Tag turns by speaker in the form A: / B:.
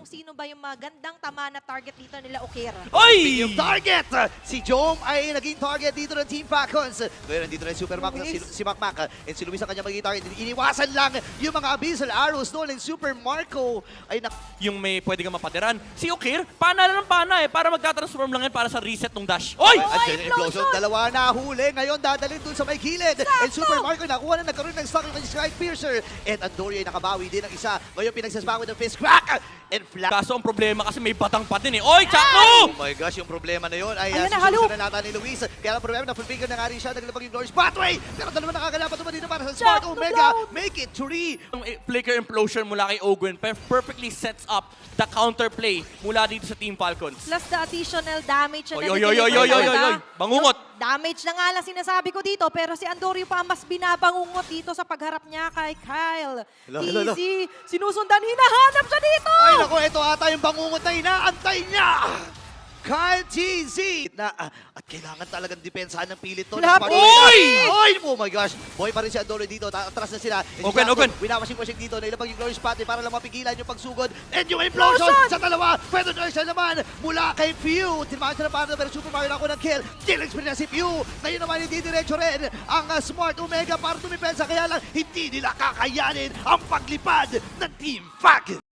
A: kung sino ba yung magandang tama na target dito nila Okera.
B: Oy!
C: Yung target! Si Jom ay naging target dito ng Team Falcons. Ngayon, nandito na yung Super Mac, si Macmac. And si Luis ang kanya magiging target. Iniwasan lang yung mga Abyssal Arrows noon. And Super Marco ay
B: Yung may pwede kang mapadiran. Si Okir, pana na ng pana eh. Para magtatransform lang yan para sa reset ng dash. Oy!
C: Andiyan yung implosion. Dalawa na huli. Ngayon, dadalhin dun sa may gilid. And Super Marco nakuha na nagkaroon ng stock ng Sky Piercer. And Andoria ay nakabawi din ng isa. Ngayon, pinagsasbako ng Fist Crack. And Flash.
B: Kaso ang problema kasi may batang pa din eh. Oy, Chakno!
C: Oh my gosh, yung problema na yun ay
A: Ayun na, halo.
C: susunod na nata ni Luis. Kaya ang problema na full-figure na nga rin siya. Naglabag yung Glorious Pathway. Pero dalawa nakakalapan naman dito para sa Spark
A: Jack,
C: Omega.
A: down.
C: Make it 3.
B: Yung flicker implosion mula kay Ogwen perfectly sets up the counterplay mula dito sa Team Falcons.
A: Plus the additional damage na
B: Oy, oy, oy, oy, oy, oy, oy. Bangungot.
A: Damage na nga lang sinasabi ko dito, pero si Andorio pa ang mas binabangungot dito sa pagharap niya kay Kyle.
C: Hello.
A: Easy, sinusundan, hinahanap siya dito!
C: Ay naku, ito ata yung bangungot na inaantay niya. Kyle TZ! At kailangan talagang depensahan ng pilit to.
A: Lahat.
B: Oy!
C: Oy! Oh my gosh! Boy pa rin si Andolo dito. Atras na sila.
B: Open.
C: Winawashing dito. Nailabag yung Glorious Pathway para lang mapigilan yung pagsugod. And yung implosion sa dalawa. Pwede Joyce na naman mula kay Pew. Tinamahan siya ng partner pero Super Mario na ako ng kill. Killing spree na si Pew. Ngayon naman hindi diretso rin ang Smart Omega para tumipensa. Kaya lang hindi nila kakayanin ang paglipad ng Team Falcons.